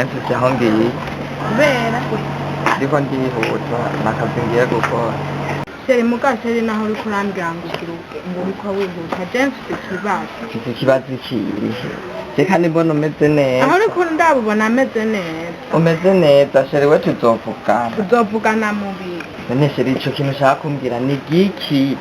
Nansi hongi. Bene. Di quanti hoto na kazingia gukora. Seri mukaseri naho uri kurambwira ngo ugiruke ngo uriko wihuta James ikibazo. Iki kibazo kiri. Reka nibona umeze neza. Aho uriko ndabubona ameze neza. Umeze neza sheri we tuzovugana. Tuzovugana mubi. None sheri ico kintu ushaka kumbwira ni giki?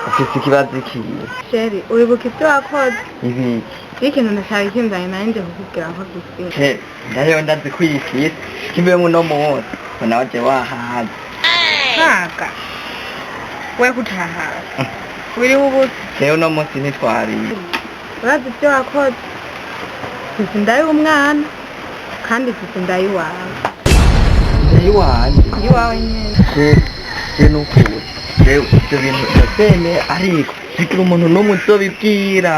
Ufise ikibazo kiri. Sheri uribuka ivyo wakoze? Ibiki. Ikintu ndashaka kinzanye nanje kukubwira ko gifise. Sheri ndayo ndazi kwifise. Kimwe muno munsi. Bona waje wahaza. Haka. We kutaha. Wiri ubu. Rero no munsi ntitwari. Urazi ivyo wakoze? Sisi ndayi umwana kandi sisi ndayi wawe. Ndayi wanje. Iwawe nyene. Je nukuri. Rero ivyo bintu ndavyemeye ariko ntigira umuntu n'umwe uzobibwira.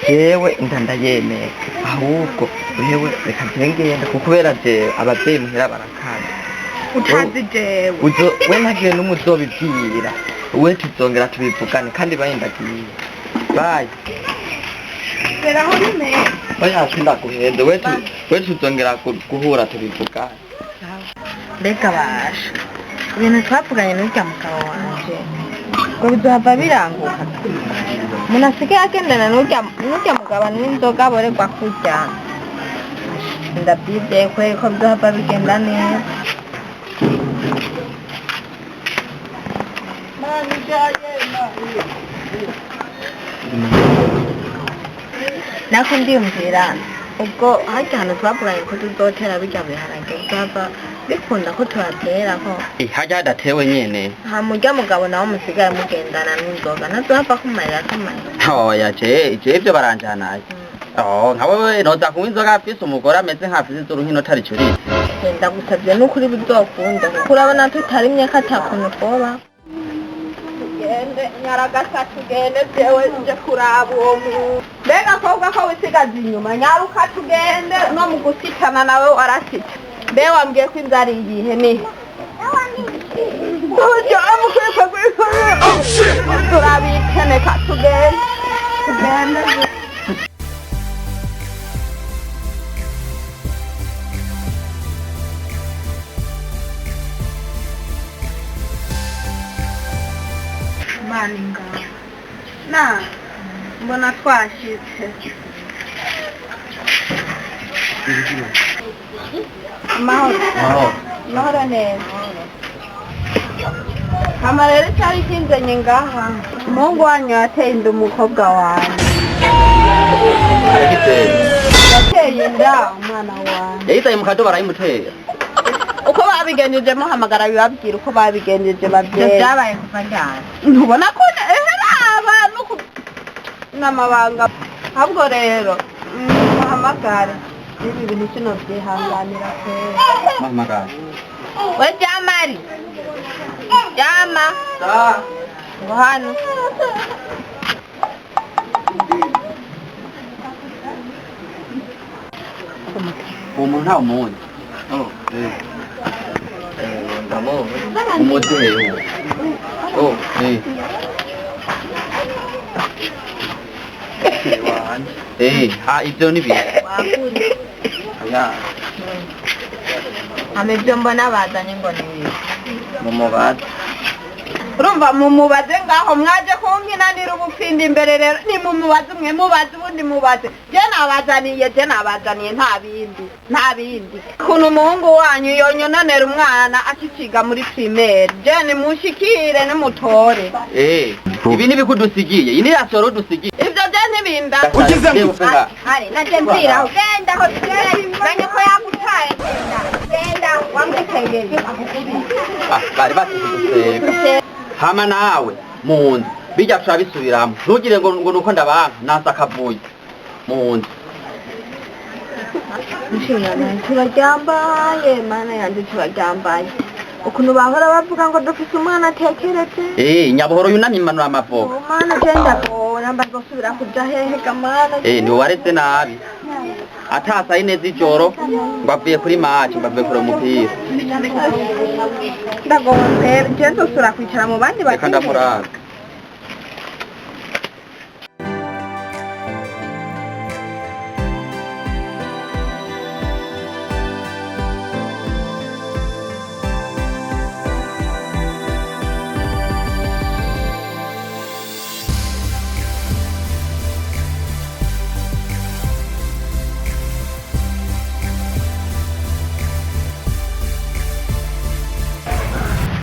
Jewe ndandayemeye ahubwo wewe reka ngenda kukubera jewe abavyeyi muhira barakanda. Utazi jewe. We ntagire n'umwe uzobibwira. We tuzongera tubivugane kandi bayendagiye. Bye. Gera aho nyene. Oya sindaguhende we tuzongera guhura tubivugane. Reka basha. Ibintu twavuganye n'urya mugabo wanje ngo bizohava biranguka. Umuntu asigaye agendana n'urya mugabo n'inzoga aboregwa kurya. Ndabyizeye ko bizohava bigenda neza. Nako ndiyumvira ubwo harya hantu twavuganye ko tuzotera birya biharage bizava bikunda ko tuhatera ko Harya hadatewe nyene. hamurya mugabo nawe musigaye mugendana n'inzoga ntazohava kumarira akamaro. Oya ivyo baranjanaye. Nka wewe noza kunywa inzoga afise umugore ameze nk'afise izuru nk'ino tari curi. Ndagusavye n'ukuri bizokunda kuko urabona tutarimye ko atakuntu twoba. Tugende nyaragasa tugende jewe nje kuraba uwo muntu. Mbega kobwa ko wisigaza inyuma nyaruka tugende no mu gusitana nawe warasita. Mbe wambwiye ko inzara iyihe ni Ojo amukwepa kwikora. Turabikene ka tugende. Maninga. Na, mbona twashitse. Mahoro neza. Hamarere cyari kinzenye ngaha. Mungu wanyu yateye inda umukobwa wanyu. Yateye inda umwana wanyu. Yahitaye mu kadobo arayimutera. Uko babigenjeje muhamagara bibabwira uko babigenjeje bavyeyi. Byabaye kuva ryari? Ntubona ko abantu n'amabanga. Ahubwo rero muhamagare. Ibi bintu kino byihanganira kwera. Mamagara. We Jamari. Jama. Da. Ngo hano. Umuntu nta umuntu. Ndamo. Umudeye. Ivyo ni biki? Aya. Amevyo mbona bazanye ngo ni. Mumubaza. Urumva mumubaze ngaho mwaje kunkinanira ubupfindi imbere rero ni mumubaze umwe mubaze ubundi mubaze je nabazaniye nta bindi kuno umuhungu wanyu yonyononera umwana akiciga muri primaire je ni mushikire ni mutore Ibi nibikudusigiye ini yasoro dusigiye ivyo je ntibinda ugize mvuga ari naje mpira ugenda ho banye ko yagutaye genda wamukengeye bari batukuduseka hama nawe munzi bijya turabisubiramo ntugire ngo nuko ndabanka nasa kavuye munzi turaryambaye mana yanje turaryambaye ukuntu bahora bavuga ngo dufise umwana atekeretse nyabuhoro yunamye imanura amavoka mana genda ko namba gusubira kuja hehe gamana ni waretse nabi atasa ineza ijoro ngo avuye kuri match ngo avuye kuri umupira ndagomba je nsura kwicara mu bandi bakanda murara